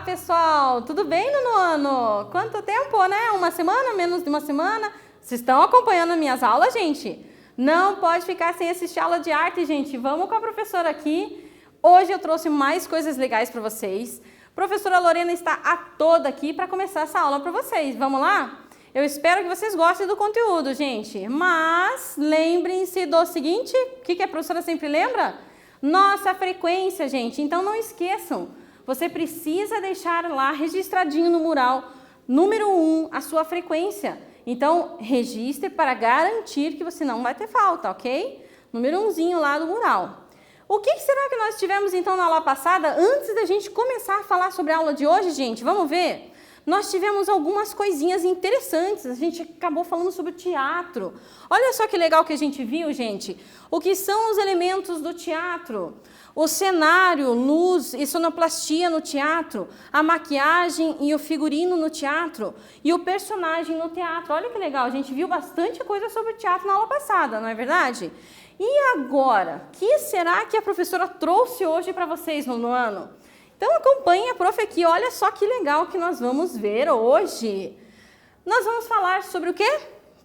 pessoal! Tudo bem, nono ano? Quanto tempo, né? Uma semana? Menos de uma semana? Vocês estão acompanhando as minhas aulas, gente? Não pode ficar sem assistir aula de arte, gente. Vamos com a professora aqui. Hoje eu trouxe mais coisas legais para vocês. A professora Lorena está a toda aqui para começar essa aula para vocês. Vamos lá? Eu espero que vocês gostem do conteúdo, gente. Mas lembrem-se do seguinte, o que a professora sempre lembra? Nossa frequência, gente. Então não esqueçam. Você precisa deixar lá registradinho no mural, número 1, a sua frequência. Então, registre para garantir que você não vai ter falta, ok? Número 1zinho lá do mural. O que será que nós tivemos então na aula passada? Antes da gente começar a falar sobre a aula de hoje, gente, vamos ver? Nós tivemos algumas coisinhas interessantes, a gente acabou falando sobre o teatro. Olha só que legal que a gente viu, gente. O que são os elementos do teatro? O cenário, luz e sonoplastia no teatro, a maquiagem e o figurino no teatro e o personagem no teatro. Olha que legal, a gente viu bastante coisa sobre o teatro na aula passada, não é verdade? E agora, o que será que a professora trouxe hoje para vocês no ano? Então acompanhe a prof aqui, olha só que legal que nós vamos ver hoje. Nós vamos falar sobre o quê?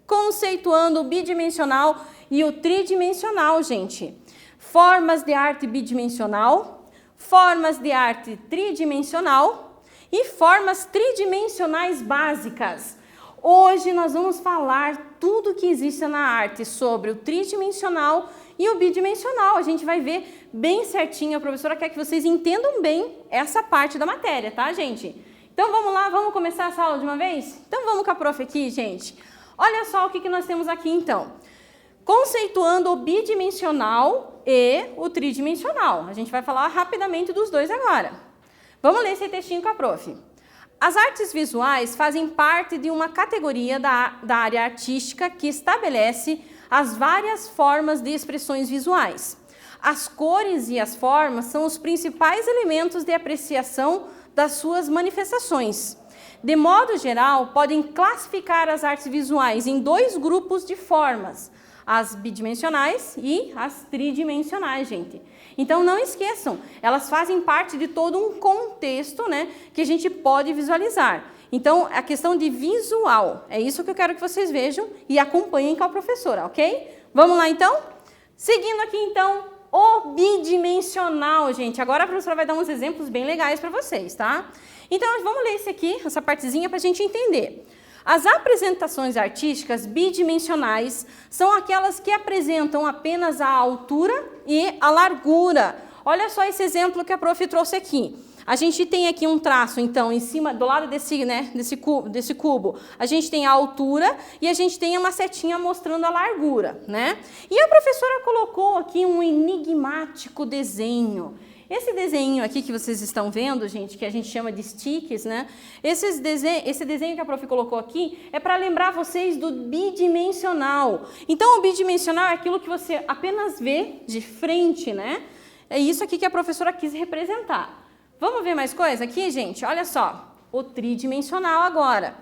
Conceituando o bidimensional e o tridimensional, gente. Formas de arte bidimensional, formas de arte tridimensional e formas tridimensionais básicas. Hoje nós vamos falar tudo que existe na arte sobre o tridimensional e o bidimensional. A gente vai ver bem certinho, a professora quer que vocês entendam bem essa parte da matéria, tá, gente? Então vamos lá, vamos começar essa aula de uma vez? Então vamos com a prof aqui, gente. Olha só o que nós temos aqui então. Conceituando o bidimensional e o tridimensional. A gente vai falar rapidamente dos dois agora. Vamos ler esse textinho com a prof. As artes visuais fazem parte de uma categoria da área artística que estabelece as várias formas de expressões visuais. As cores e as formas são os principais elementos de apreciação das suas manifestações. De modo geral, podem classificar as artes visuais em dois grupos de formas, as bidimensionais e as tridimensionais, gente. Então não esqueçam, elas fazem parte de todo um contexto, né, que a gente pode visualizar. Então, a questão de visual, é isso que eu quero que vocês vejam e acompanhem com a professora, ok? Vamos lá, então? Seguindo aqui, então, o bidimensional, gente. Agora a professora vai dar uns exemplos bem legais para vocês, tá? Então, vamos ler esse aqui, essa partezinha, para a gente entender. As apresentações artísticas bidimensionais são aquelas que apresentam apenas a altura e a largura. Olha só esse exemplo que a prof trouxe aqui. A gente tem aqui um traço, então, em cima, do lado desse cubo, a gente tem a altura e a gente tem uma setinha mostrando a largura, né? E a professora colocou aqui um enigmático desenho. Esse desenho aqui que vocês estão vendo, gente, que a gente chama de sticks, né? Esse desenho que a prof colocou aqui é para lembrar vocês do bidimensional. Então, o bidimensional é aquilo que você apenas vê de frente, né? É isso aqui que a professora quis representar. Vamos ver mais coisa aqui, gente? Olha só, o tridimensional agora.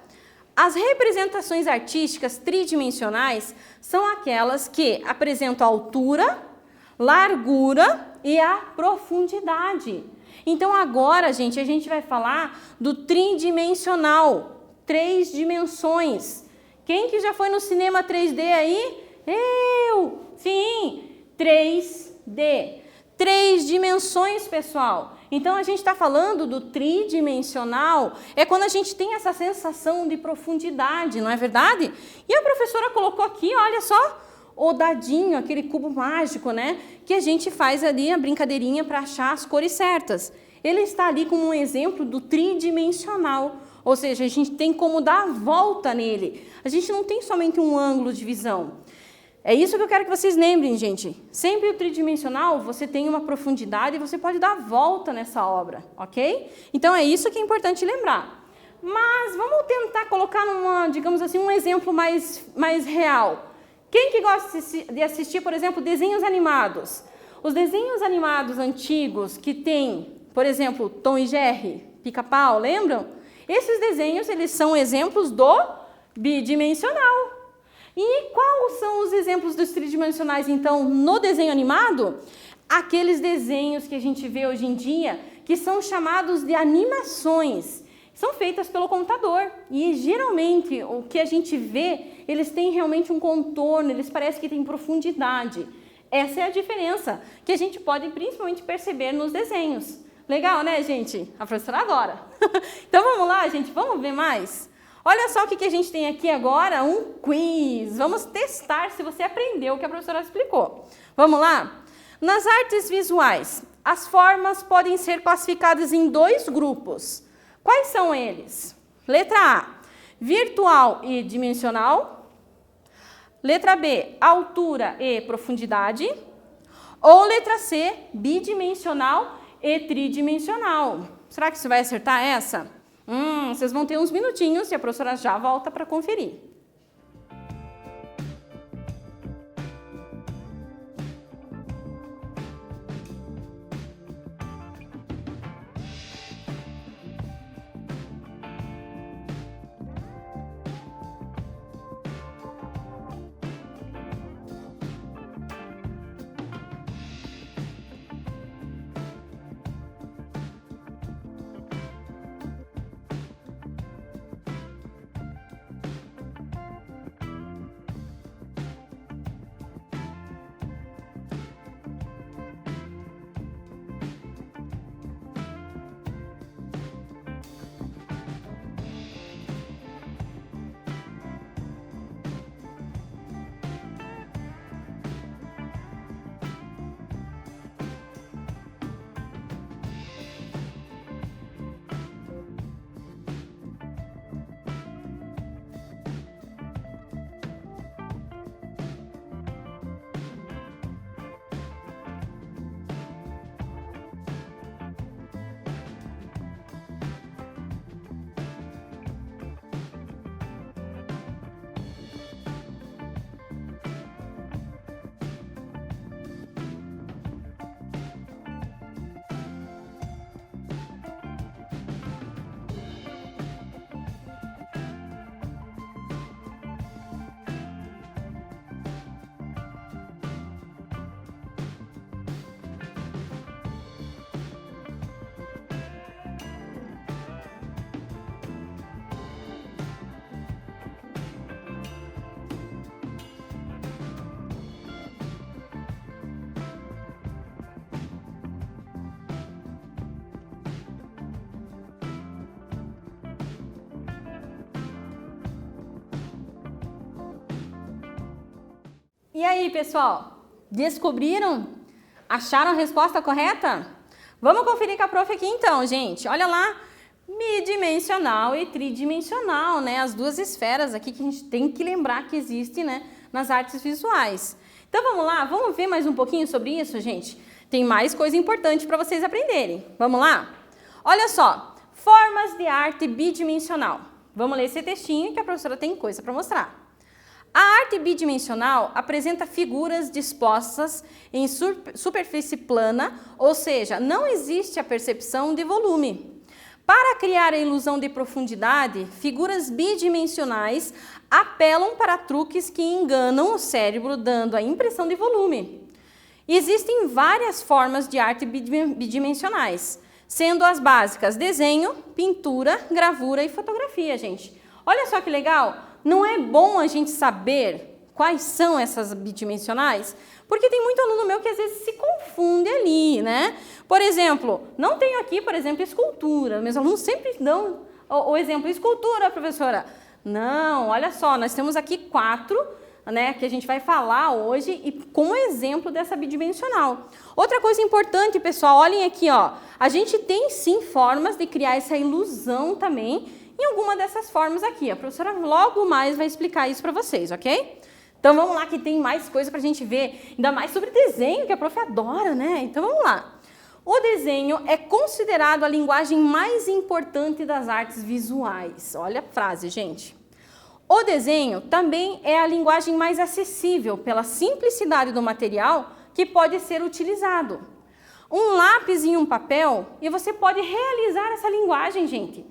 As representações artísticas tridimensionais são aquelas que apresentam a altura, largura e a profundidade. Então agora, gente, a gente vai falar do tridimensional, 3 dimensões. Quem que já foi no cinema 3D aí? Eu! Sim, 3D. 3 dimensões, pessoal. Então, a gente está falando do tridimensional, é quando a gente tem essa sensação de profundidade, não é verdade? E a professora colocou aqui, olha só, o dadinho, aquele cubo mágico, né? Que a gente faz ali a brincadeirinha para achar as cores certas. Ele está ali como um exemplo do tridimensional, ou seja, a gente tem como dar a volta nele. A gente não tem somente um ângulo de visão. É isso que eu quero que vocês lembrem, gente. Sempre o tridimensional, você tem uma profundidade e você pode dar a volta nessa obra, ok? Então, é isso que é importante lembrar. Mas vamos tentar colocar digamos assim, um exemplo mais real. Quem que gosta de assistir, por exemplo, desenhos animados? Os desenhos animados antigos que tem, por exemplo, Tom e Jerry, Pica-Pau, lembram? Esses desenhos, eles são exemplos do bidimensional. E quais são os exemplos dos tridimensionais, então, no desenho animado? Aqueles desenhos que a gente vê hoje em dia, que são chamados de animações. São feitas pelo computador e geralmente o que a gente vê, eles têm realmente um contorno, eles parecem que têm profundidade. Essa é a diferença que a gente pode principalmente perceber nos desenhos. Legal, né, gente? A professora adora. Então vamos lá, gente, vamos ver mais? Olha só o que a gente tem aqui agora, um quiz. Vamos testar se você aprendeu o que a professora explicou. Vamos lá? Nas artes visuais, as formas podem ser classificadas em 2 grupos. Quais são eles? Letra A, virtual e dimensional. Letra B, altura e profundidade. Ou letra C, bidimensional e tridimensional. Será que você vai acertar essa? Vocês vão ter uns minutinhos e a professora já volta para conferir. E aí, pessoal? Descobriram? Acharam a resposta correta? Vamos conferir com a prof aqui então, gente. Olha lá, bidimensional e tridimensional, né? As 2 esferas aqui que a gente tem que lembrar que existe, né, nas artes visuais. Então vamos lá, vamos ver mais um pouquinho sobre isso, gente? Tem mais coisa importante para vocês aprenderem. Vamos lá? Olha só, formas de arte bidimensional. Vamos ler esse textinho que a professora tem coisa para mostrar. A arte bidimensional apresenta figuras dispostas em superfície plana, ou seja, não existe a percepção de volume. Para criar a ilusão de profundidade, figuras bidimensionais apelam para truques que enganam o cérebro, dando a impressão de volume. Existem várias formas de arte bidimensionais, sendo as básicas desenho, pintura, gravura e fotografia, gente. Olha só que legal! Não é bom a gente saber quais são essas bidimensionais? Porque tem muito aluno meu que às vezes se confunde ali, né? Por exemplo, não tenho aqui, por exemplo, escultura. Meus alunos sempre dão o exemplo, escultura, professora. Não, olha só, nós temos aqui 4, né, que a gente vai falar hoje e com o exemplo dessa bidimensional. Outra coisa importante, pessoal, olhem aqui, ó. A gente tem sim formas de criar essa ilusão também em alguma dessas formas aqui. A professora logo mais vai explicar isso para vocês, ok? Então vamos lá que tem mais coisa para a gente ver, ainda mais sobre desenho, que a prof adora, né? Então vamos lá. O desenho é considerado a linguagem mais importante das artes visuais. Olha a frase, gente. O desenho também é a linguagem mais acessível pela simplicidade do material que pode ser utilizado. Um lápis e um papel e você pode realizar essa linguagem, gente.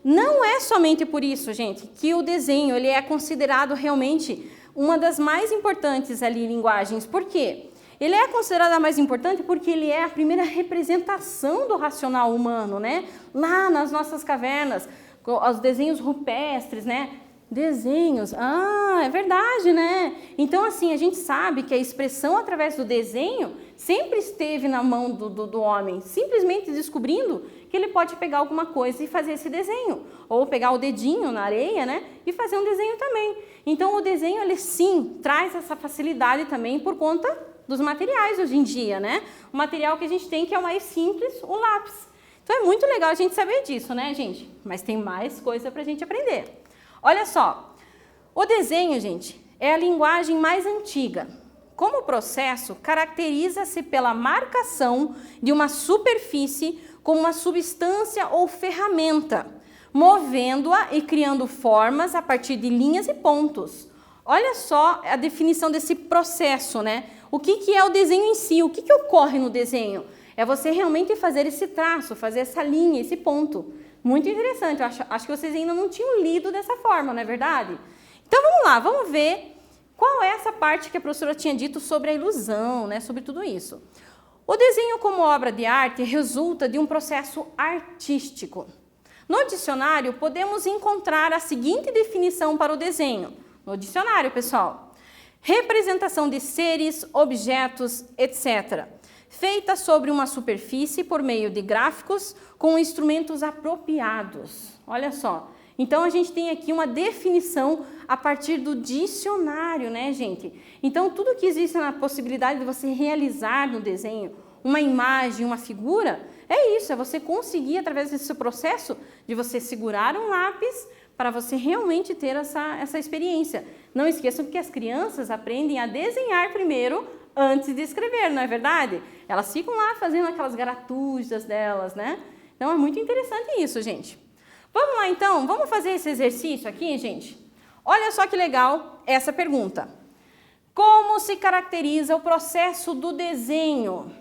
Não é somente por isso, gente, que o desenho ele é considerado realmente uma das mais importantes ali linguagens. Por quê? Ele é considerado a mais importante porque ele é a primeira representação do racional humano, né? Lá nas nossas cavernas, os desenhos rupestres, né? Desenhos, é verdade, né? Então, assim, a gente sabe que a expressão através do desenho sempre esteve na mão do homem, simplesmente descobrindo que ele pode pegar alguma coisa e fazer esse desenho, ou pegar o dedinho na areia, né? E fazer um desenho também. Então, o desenho, ele sim, traz essa facilidade também por conta dos materiais hoje em dia, né? O material que a gente tem que é o mais simples, o lápis. Então, é muito legal a gente saber disso, né, gente? Mas tem mais coisa pra gente aprender. Olha só, o desenho, gente, é a linguagem mais antiga. Como processo, caracteriza-se pela marcação de uma superfície com uma substância ou ferramenta, movendo-a e criando formas a partir de linhas e pontos. Olha só a definição desse processo, né? O que é o desenho em si? O que ocorre no desenho? É você realmente fazer esse traço, fazer essa linha, esse ponto. Muito interessante, eu acho que vocês ainda não tinham lido dessa forma, não é verdade? Então vamos lá, vamos ver qual é essa parte que a professora tinha dito sobre a ilusão, né, sobre tudo isso. O desenho como obra de arte resulta de um processo artístico. No dicionário, podemos encontrar a seguinte definição para o desenho. No dicionário, pessoal. Representação de seres, objetos, etc., feita sobre uma superfície por meio de gráficos com instrumentos apropriados. Olha só. Então, a gente tem aqui uma definição a partir do dicionário, né, gente? Então, tudo que existe na possibilidade de você realizar no desenho, uma imagem, uma figura, é isso, é você conseguir, através desse processo, de você segurar um lápis para você realmente ter essa experiência. Não esqueçam que as crianças aprendem a desenhar primeiro, antes de escrever, não é verdade? Elas ficam lá fazendo aquelas garatujas delas, né? Então, é muito interessante isso, gente. Vamos lá, então? Vamos fazer esse exercício aqui, gente? Olha só que legal essa pergunta. Como se caracteriza o processo do desenho?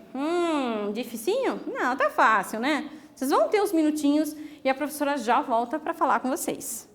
Dificinho? Não, tá fácil, né? Vocês vão ter uns minutinhos e a professora já volta para falar com vocês.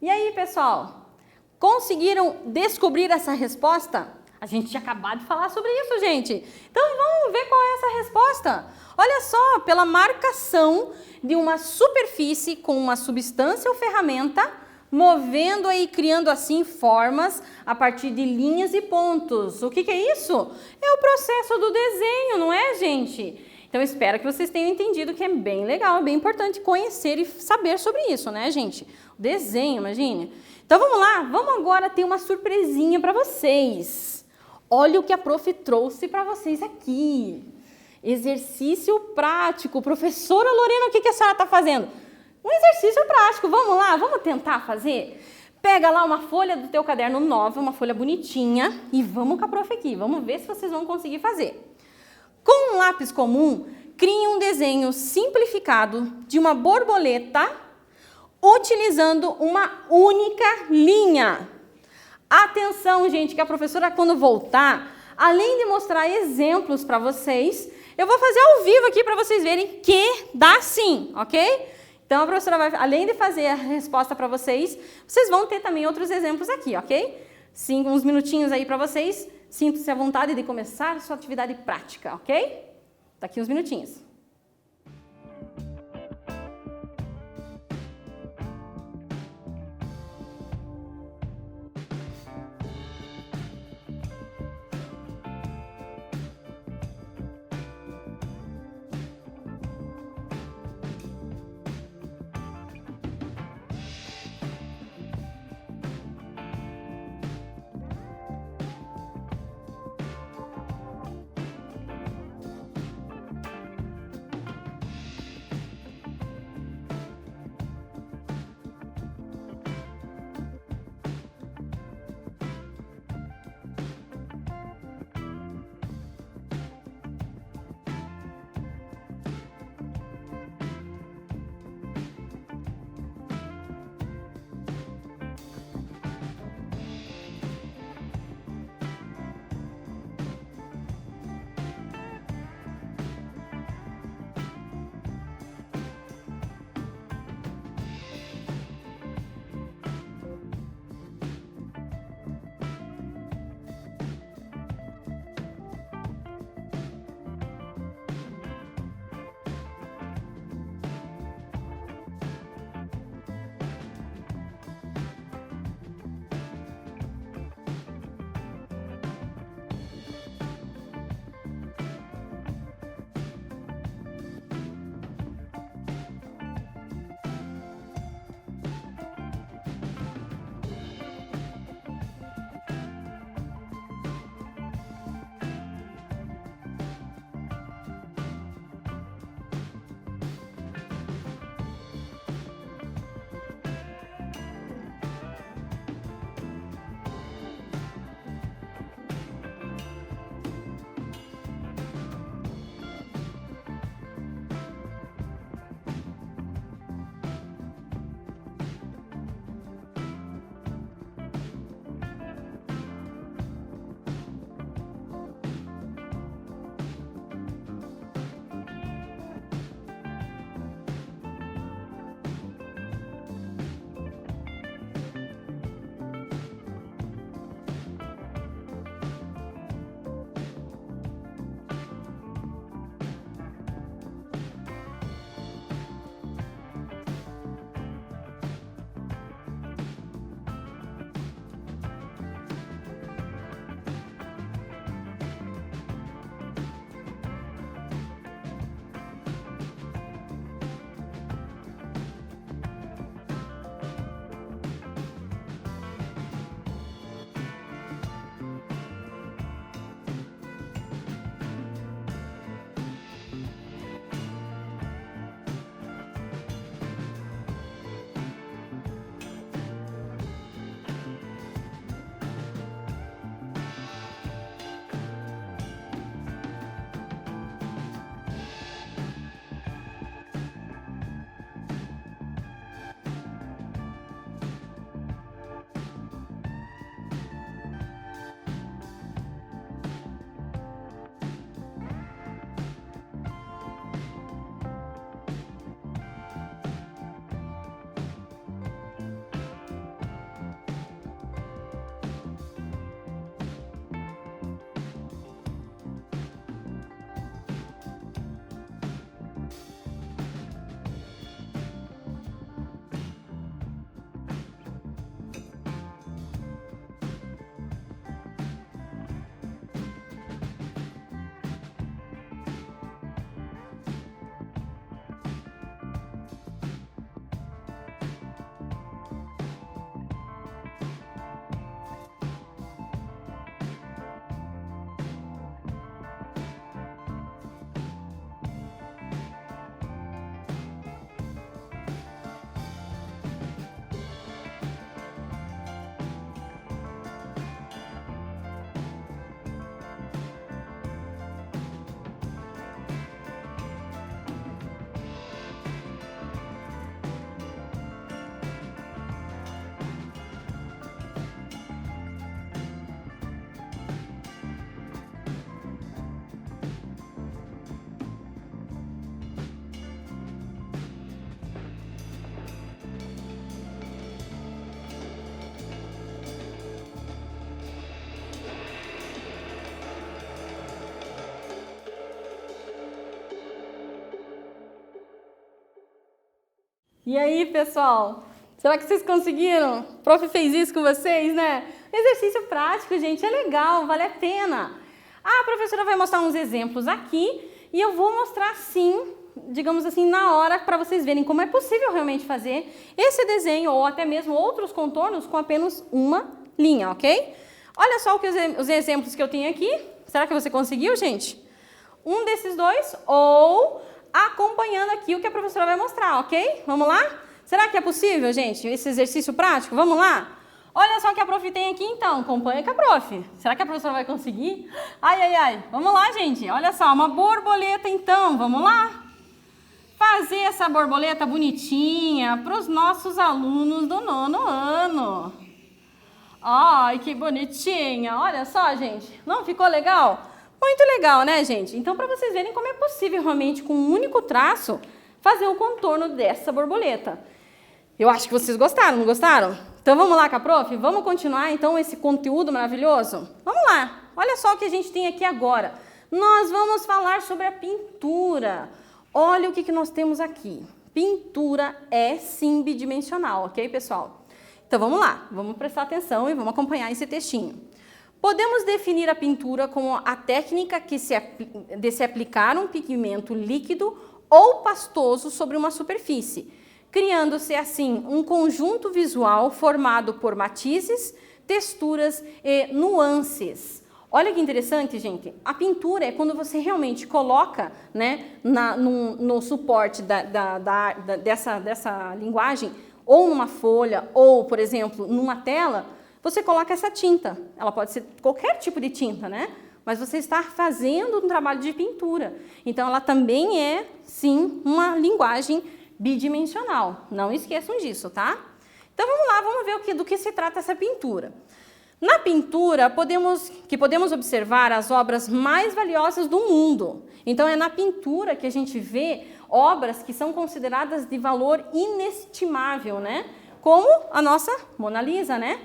E aí, pessoal, conseguiram descobrir essa resposta? A gente tinha acabado de falar sobre isso, gente. Então, vamos ver qual é essa resposta. Olha só, pela marcação de uma superfície com uma substância ou ferramenta, movendo e criando assim formas a partir de linhas e pontos. O que é isso? É o processo do desenho, não é, gente? Então, espero que vocês tenham entendido que é bem legal, é bem importante conhecer e saber sobre isso, né, gente? O desenho, imagine. Então, vamos lá, vamos agora ter uma surpresinha para vocês. Olha o que a prof trouxe para vocês aqui. Exercício prático. Professora Lorena, o que a senhora está fazendo? Um exercício prático. Vamos lá, vamos tentar fazer? Pega lá uma folha do teu caderno nova, uma folha bonitinha, e vamos com a prof aqui. Vamos ver se vocês vão conseguir fazer. Com um lápis comum, crie um desenho simplificado de uma borboleta utilizando uma única linha. Atenção, gente, que a professora, quando voltar, além de mostrar exemplos para vocês, eu vou fazer ao vivo aqui para vocês verem que dá sim, ok? Então, a professora vai, além de fazer a resposta para vocês, vocês vão ter também outros exemplos aqui, ok? Sim, uns minutinhos aí para vocês. Sinta-se à vontade de começar a sua atividade prática, ok? Daqui uns minutinhos. E aí, pessoal? Será que vocês conseguiram? O prof fez isso com vocês, né? Exercício prático, gente, é legal, vale a pena. A professora vai mostrar uns exemplos aqui e eu vou mostrar sim, digamos assim, na hora para vocês verem como é possível realmente fazer esse desenho ou até mesmo outros contornos com apenas uma linha, ok? Olha só os exemplos que eu tenho aqui. Será que você conseguiu, gente? Um desses dois ou acompanhando aqui o que a professora vai mostrar, ok? Vamos lá? Será que é possível, gente, esse exercício prático? Vamos lá? Olha só o que a prof tem aqui, então. Acompanha com a prof. Será que a professora vai conseguir? Ai, ai, ai. Vamos lá, gente. Olha só, uma borboleta, então. Vamos lá? Fazer essa borboleta bonitinha para os nossos alunos do 9º ano. Ai, que bonitinha. Olha só, gente. Não ficou legal? Muito legal, né, gente? Então, para vocês verem como é possível realmente, com um único traço, fazer o contorno dessa borboleta. Eu acho que vocês gostaram, não gostaram? Então, vamos lá com a prof? Vamos continuar, então, esse conteúdo maravilhoso? Vamos lá. Olha só o que a gente tem aqui agora. Nós vamos falar sobre a pintura. Olha o que nós temos aqui. Pintura é sim bidimensional, ok, pessoal? Então, vamos lá. Vamos prestar atenção e vamos acompanhar esse textinho. Podemos definir a pintura como a técnica de se aplicar um pigmento líquido ou pastoso sobre uma superfície, criando-se assim um conjunto visual formado por matizes, texturas e nuances. Olha que interessante, gente. A pintura é quando você realmente coloca, né, no suporte dessa linguagem, ou numa folha, ou, por exemplo, numa tela, você coloca essa tinta. Ela pode ser qualquer tipo de tinta, né? Mas você está fazendo um trabalho de pintura. Então, ela também é, sim, uma linguagem bidimensional. Não esqueçam disso, tá? Então, vamos lá, vamos ver do que se trata essa pintura. Na pintura, podemos observar as obras mais valiosas do mundo. Então, é na pintura que a gente vê obras que são consideradas de valor inestimável, né? Como a nossa Mona Lisa, né?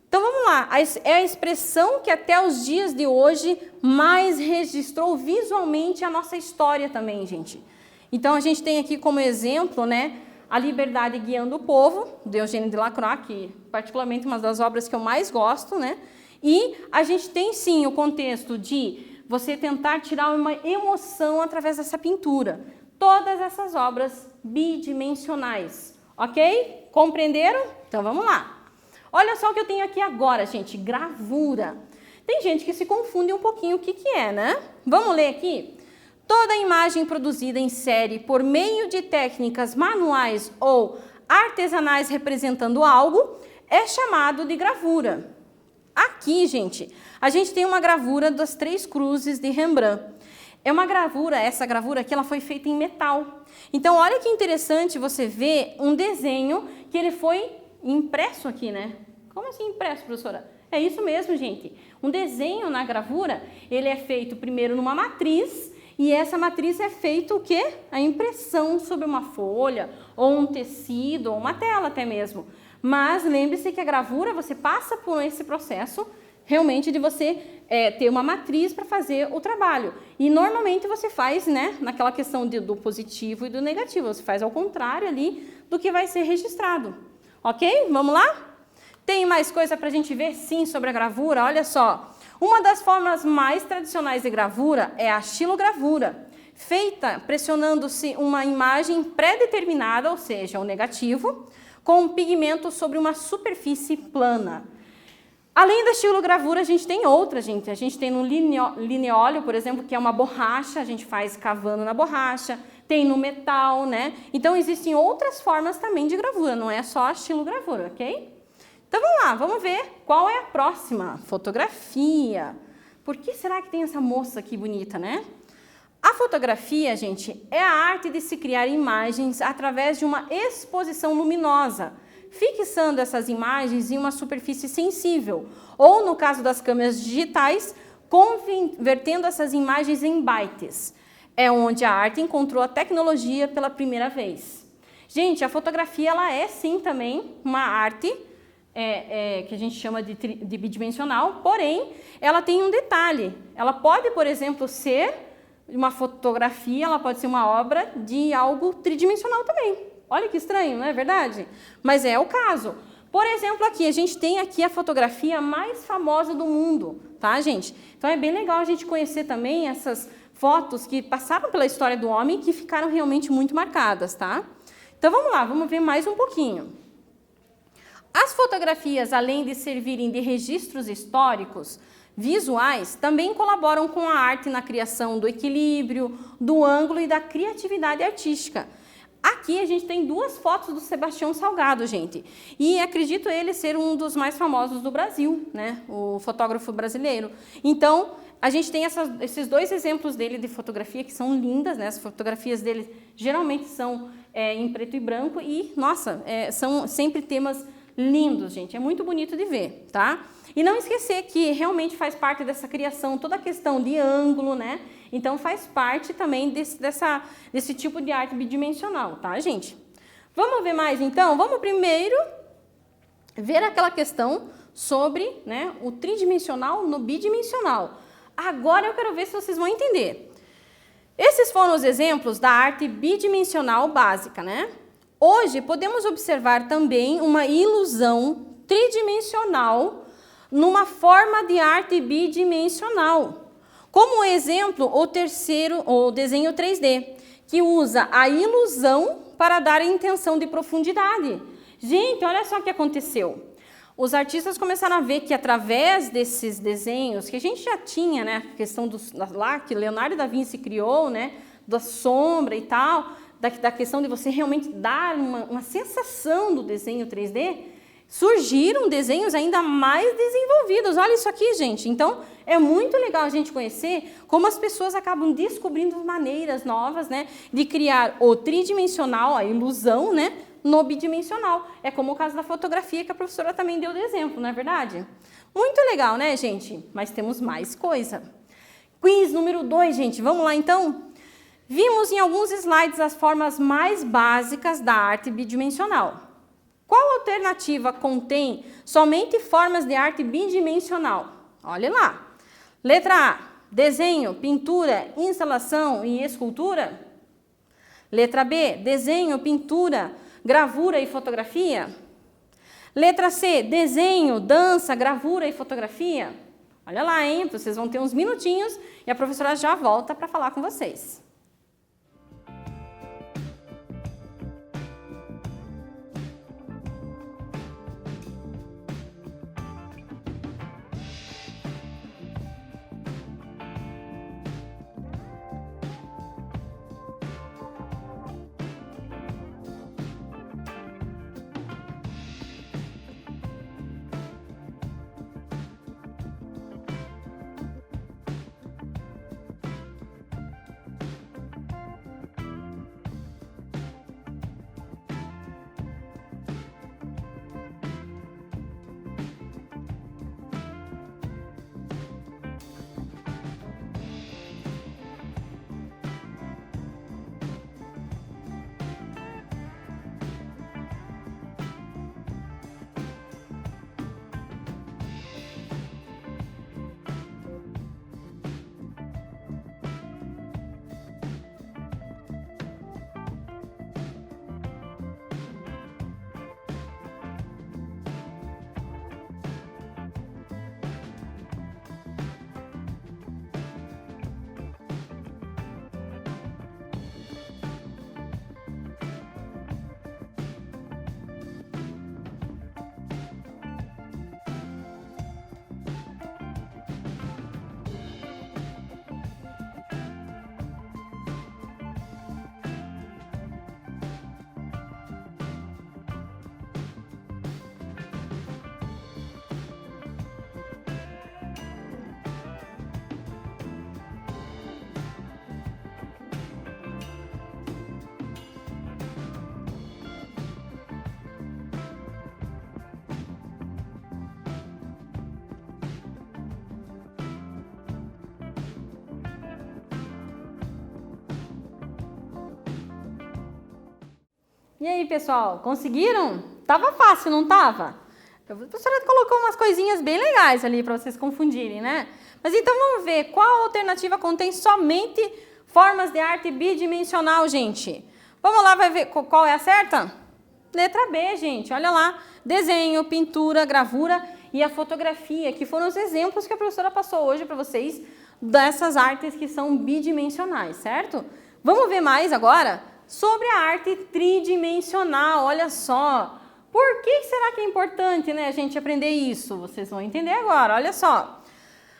Então, vamos lá. É a expressão que até os dias de hoje mais registrou visualmente a nossa história também, gente. Então, a gente tem aqui como exemplo, né, A Liberdade Guiando o Povo, de Eugênie Delacroix, que particularmente uma das obras que eu mais gosto, né? E a gente tem, sim, o contexto de você tentar tirar uma emoção através dessa pintura. Todas essas obras bidimensionais, ok? Compreenderam? Então, vamos lá. Olha só o que eu tenho aqui agora, gente, gravura. Tem gente que se confunde um pouquinho o que é, né? Vamos ler aqui? Toda imagem produzida em série por meio de técnicas manuais ou artesanais representando algo é chamado de gravura. Aqui, gente, a gente tem uma gravura das Três Cruzes de Rembrandt. É uma gravura, essa gravura aqui, ela foi feita em metal. Então, olha que interessante você ver um desenho que ele foi impresso aqui, né? Como assim impresso, professora? É isso mesmo, gente. Um desenho na gravura, ele é feito primeiro numa matriz e essa matriz é feita o quê? A impressão sobre uma folha ou um tecido ou uma tela até mesmo. Mas lembre-se que a gravura, você passa por esse processo realmente de você ter uma matriz para fazer o trabalho. E normalmente você faz, né, naquela questão do positivo e do negativo. Você faz ao contrário ali do que vai ser registrado. Ok? Vamos lá? Tem mais coisa para a gente ver, sim, sobre a gravura? Olha só. Uma das formas mais tradicionais de gravura é a xilogravura, feita pressionando-se uma imagem pré-determinada, ou seja, o negativo, com um pigmento sobre uma superfície plana. Além da xilogravura, a gente tem outra, gente. A gente tem no lineóleo, por exemplo, que é uma borracha, a gente faz cavando na borracha, tem no metal, né? Então, existem outras formas também de gravura, não é só a xilogravura, ok? Então, vamos lá, vamos ver qual é a próxima. Fotografia. Por que será que tem essa moça aqui bonita, né? A fotografia, gente, é a arte de se criar imagens através de uma exposição luminosa, fixando essas imagens em uma superfície sensível, ou, no caso das câmeras digitais, convertendo essas imagens em bytes. É onde a arte encontrou a tecnologia pela primeira vez. Gente, a fotografia, ela é sim também uma arte que a gente chama de bidimensional, porém, ela tem um detalhe. Ela pode, por exemplo, ser uma fotografia, ela pode ser uma obra de algo tridimensional também. Olha que estranho, não é verdade? Mas é o caso. Por exemplo, aqui, a gente tem aqui a fotografia mais famosa do mundo, tá, gente? Então é bem legal a gente conhecer também essas fotos que passaram pela história do homem e que ficaram realmente muito marcadas, tá? Então vamos lá, vamos ver mais um pouquinho. As fotografias, além de servirem de registros históricos, visuais, também colaboram com a arte na criação do equilíbrio, do ângulo e da criatividade artística. Aqui a gente tem duas fotos do Sebastião Salgado, gente, e acredito ele ser um dos mais famosos do Brasil, né, o fotógrafo brasileiro. Então, a gente tem esses dois exemplos dele de fotografia que são lindas, né, as fotografias dele geralmente são em preto e branco e, nossa, são sempre temas lindos, gente, é muito bonito de ver, tá? E não esquecer que realmente faz parte dessa criação toda a questão de ângulo, né? Então faz parte também desse tipo de arte bidimensional, tá, gente? Vamos ver mais então? Vamos primeiro ver aquela questão sobre, né, o tridimensional no bidimensional. Agora eu quero ver se vocês vão entender. Esses foram os exemplos da arte bidimensional básica, né? Hoje podemos observar também uma ilusão tridimensional numa forma de arte bidimensional. Como exemplo, o desenho 3D, que usa a ilusão para dar a intenção de profundidade. Gente, olha só o que aconteceu. Os artistas começaram a ver que através desses desenhos, que a gente já tinha, né, a questão lá que Leonardo da Vinci criou, né, da sombra e tal, da questão de você realmente dar uma sensação do desenho 3D, surgiram desenhos ainda mais desenvolvidos. Olha isso aqui, gente. Então, é muito legal a gente conhecer como as pessoas acabam descobrindo maneiras novas, né, de criar o tridimensional, a ilusão, né, no bidimensional. É como o caso da fotografia que a professora também deu de exemplo, não é verdade? Muito legal, né, gente? Mas temos mais coisa. Quiz número 2, gente. Vamos lá, então? Vimos em alguns slides as formas mais básicas da arte bidimensional. Qual alternativa contém somente formas de arte bidimensional? Olha lá. Letra A, desenho, pintura, instalação e escultura. Letra B, desenho, pintura, gravura e fotografia. Letra C, desenho, dança, gravura e fotografia. Olha lá, hein? Vocês vão ter uns minutinhos e a professora já volta para falar com vocês. E aí, pessoal, conseguiram? Tava fácil, não tava? A professora colocou umas coisinhas bem legais ali para vocês confundirem, né? Mas então vamos ver qual alternativa contém somente formas de arte bidimensional, gente. Vamos lá, vai ver qual é a certa? Letra B, gente, olha lá. Desenho, pintura, gravura e a fotografia, que foram os exemplos que a professora passou hoje para vocês dessas artes que são bidimensionais, certo? Vamos ver mais agora sobre a arte tridimensional, olha só. Por que será que é importante, né, a gente aprender isso? Vocês vão entender agora, olha só.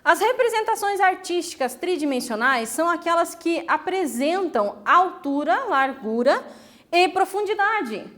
As representações artísticas tridimensionais são aquelas que apresentam altura, largura e profundidade.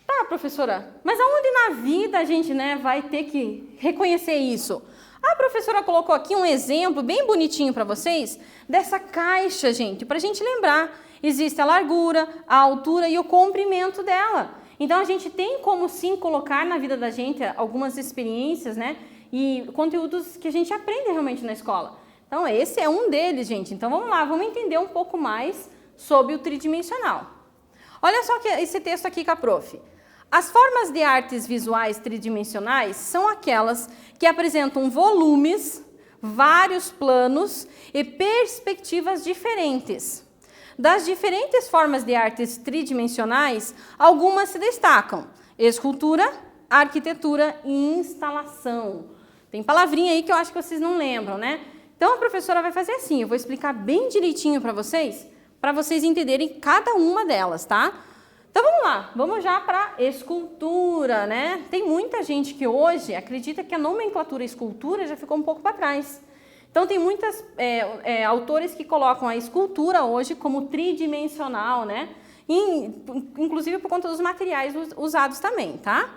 Tá, professora, mas aonde na vida a gente, né, vai ter que reconhecer isso? A professora colocou aqui um exemplo bem bonitinho para vocês dessa caixa, gente, para a gente lembrar. Existe a largura, a altura e o comprimento dela. Então, a gente tem como sim colocar na vida da gente algumas experiências, né? E conteúdos que a gente aprende realmente na escola. Então, esse é um deles, gente. Então, vamos lá, vamos entender um pouco mais sobre o tridimensional. Olha só esse texto aqui com a prof. As formas de artes visuais tridimensionais são aquelas que apresentam volumes, vários planos e perspectivas diferentes. Das diferentes formas de artes tridimensionais, algumas se destacam: escultura, arquitetura e instalação. Tem palavrinha aí que eu acho que vocês não lembram, né? Então, a professora vai fazer assim, eu vou explicar bem direitinho para vocês entenderem cada uma delas, tá? Então, vamos lá, vamos já para escultura, né? Tem muita gente que hoje acredita que a nomenclatura escultura já ficou um pouco para trás. Então, tem muitos autores que colocam a escultura hoje como tridimensional, né? Inclusive por conta dos materiais usados também, tá?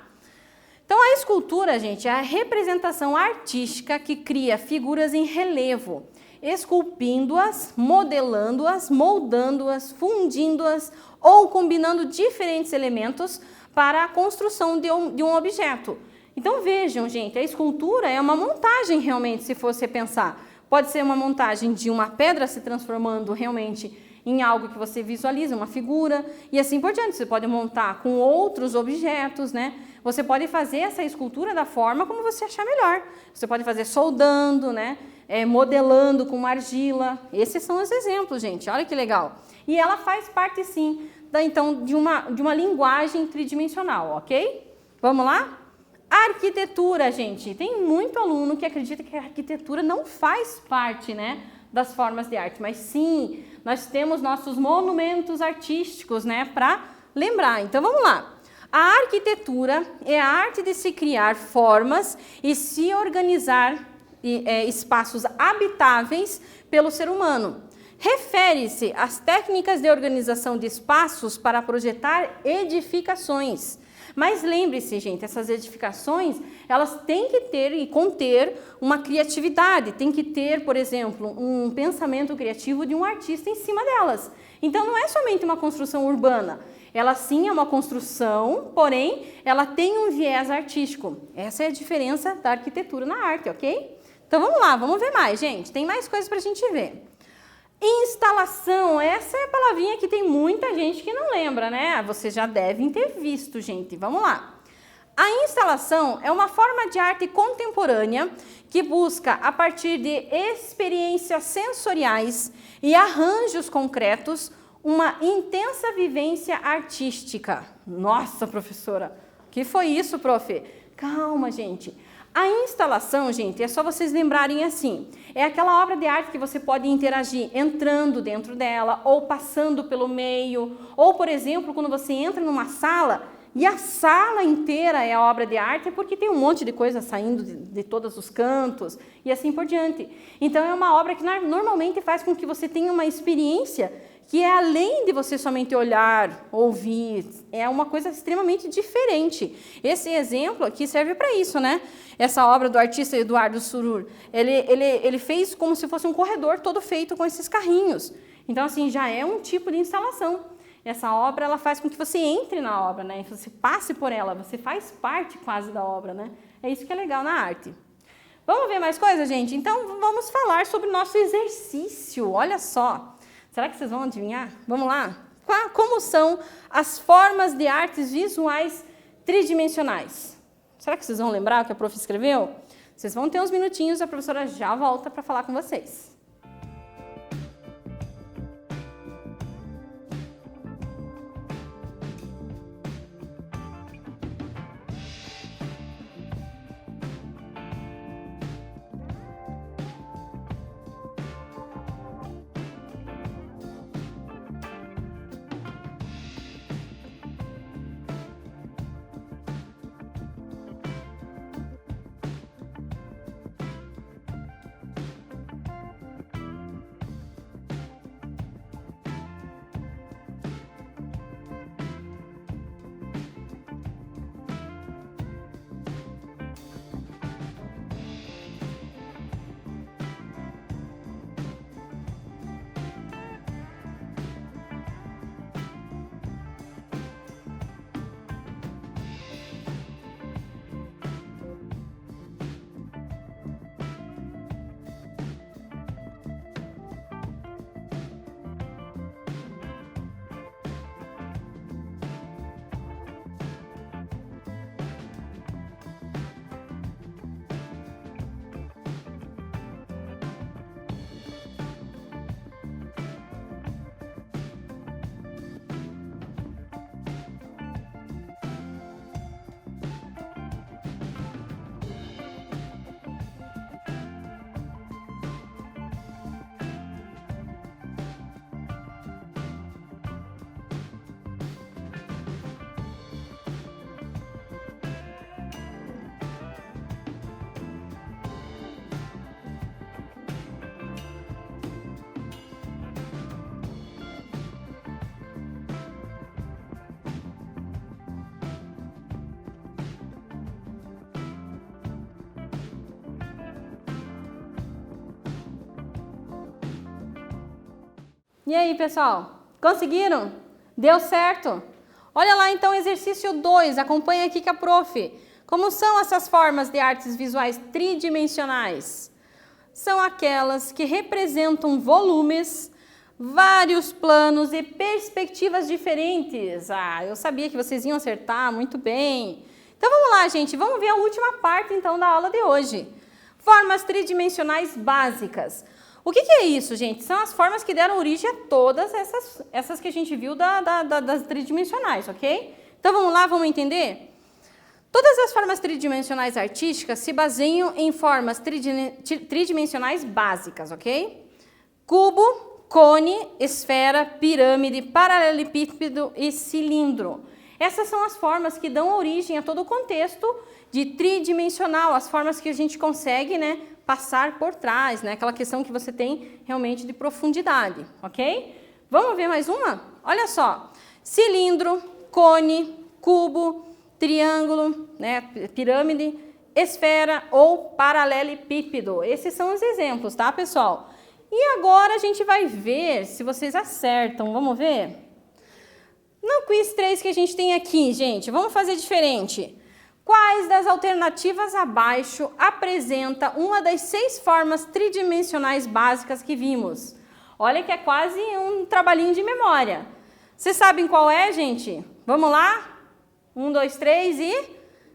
Então, a escultura, gente, é a representação artística que cria figuras em relevo, esculpindo-as, modelando-as, moldando-as, fundindo-as ou combinando diferentes elementos para a construção de um objeto. Então, vejam, gente, a escultura é uma montagem realmente, se fosse pensar. Pode ser uma montagem de uma pedra se transformando realmente em algo que você visualiza, uma figura, e assim por diante. Você pode montar com outros objetos, né? Você pode fazer essa escultura da forma como você achar melhor. Você pode fazer soldando, né? Modelando com argila. Esses são os exemplos, gente. Olha que legal. E ela faz parte, sim, de uma linguagem tridimensional, ok? Vamos lá? Arquitetura, gente. Tem muito aluno que acredita que a arquitetura não faz parte, né, das formas de arte. Mas sim, nós temos nossos monumentos artísticos, né, para lembrar. Então, vamos lá. A arquitetura é a arte de se criar formas e se organizar espaços habitáveis pelo ser humano. Refere-se às técnicas de organização de espaços para projetar edificações. Mas lembre-se, gente, essas edificações, elas têm que ter e conter uma criatividade, tem que ter, por exemplo, um pensamento criativo de um artista em cima delas. Então, não é somente uma construção urbana, ela sim é uma construção, porém, ela tem um viés artístico. Essa é a diferença da arquitetura na arte, ok? Então, vamos lá, vamos ver mais, gente. Tem mais coisas para a gente ver. Instalação, essa é a palavrinha que tem muita gente que não lembra, né? Vocês já devem ter visto, gente. Vamos lá. A instalação é uma forma de arte contemporânea que busca, a partir de experiências sensoriais e arranjos concretos, uma intensa vivência artística. Nossa, professora, o que foi isso, prof? Calma, gente. A instalação, gente, é só vocês lembrarem assim, é aquela obra de arte que você pode interagir entrando dentro dela, ou passando pelo meio, ou, por exemplo, quando você entra numa sala e a sala inteira é a obra de arte, é porque tem um monte de coisa saindo de todos os cantos e assim por diante. Então, é uma obra que normalmente faz com que você tenha uma experiência que é além de você somente olhar, ouvir, é uma coisa extremamente diferente. Esse exemplo aqui serve para isso, né? Essa obra do artista Eduardo Surur, ele fez como se fosse um corredor todo feito com esses carrinhos. Então, assim, já é um tipo de instalação. Essa obra, ela faz com que você entre na obra, né? Você passe por ela, você faz parte quase da obra, né? É isso que é legal na arte. Vamos ver mais coisas, gente? Então, vamos falar sobre o nosso exercício. Olha só. Será que vocês vão adivinhar? Vamos lá? Como são as formas de artes visuais tridimensionais? Será que vocês vão lembrar o que a prof escreveu? Vocês vão ter uns minutinhos, a professora já volta para falar com vocês. E aí, pessoal? Conseguiram? Deu certo? Olha lá, então, exercício 2. Acompanha aqui com a prof. Como são essas formas de artes visuais tridimensionais? São aquelas que representam volumes, vários planos e perspectivas diferentes. Ah, eu sabia que vocês iam acertar, muito bem. Então vamos lá, gente, vamos ver a última parte então da aula de hoje. Formas tridimensionais básicas. O que é isso, gente? São as formas que deram origem a todas essas que a gente viu das tridimensionais, ok? Então vamos lá, vamos entender? Todas as formas tridimensionais artísticas se baseiam em formas tridimensionais básicas, ok? Cubo, cone, esfera, pirâmide, paralelepípedo e cilindro. Essas são as formas que dão origem a todo o contexto de tridimensional, as formas que a gente consegue, né, passar por trás, né, aquela questão que você tem realmente de profundidade, ok? Vamos ver mais uma? Olha só, cilindro, cone, cubo, triângulo, né, pirâmide, esfera ou paralelepípedo. Esses são os exemplos, tá, pessoal? E agora a gente vai ver se vocês acertam. Vamos ver? No quiz 3 que a gente tem aqui, gente, vamos fazer diferente. Quais das alternativas abaixo apresenta uma das 6 formas tridimensionais básicas que vimos? Olha que é quase um trabalhinho de memória. Vocês sabem qual é, gente? Vamos lá? 1, 2, 3 e...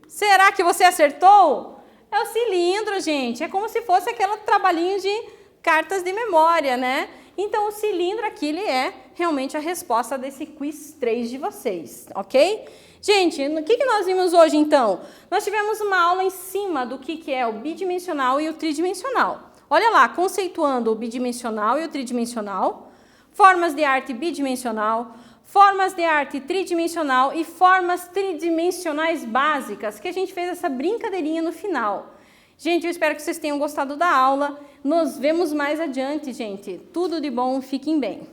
Será que você acertou? É o cilindro, gente. É como se fosse aquele trabalhinho de cartas de memória, né? Então, o cilindro aqui, ele é realmente a resposta desse quiz 3 de vocês, ok? Gente, o que nós vimos hoje, então? Nós tivemos uma aula em cima do que é o bidimensional e o tridimensional. Olha lá, conceituando o bidimensional e o tridimensional, formas de arte bidimensional, formas de arte tridimensional e formas tridimensionais básicas, que a gente fez essa brincadeirinha no final. Gente, eu espero que vocês tenham gostado da aula. Nos vemos mais adiante, gente. Tudo de bom, fiquem bem.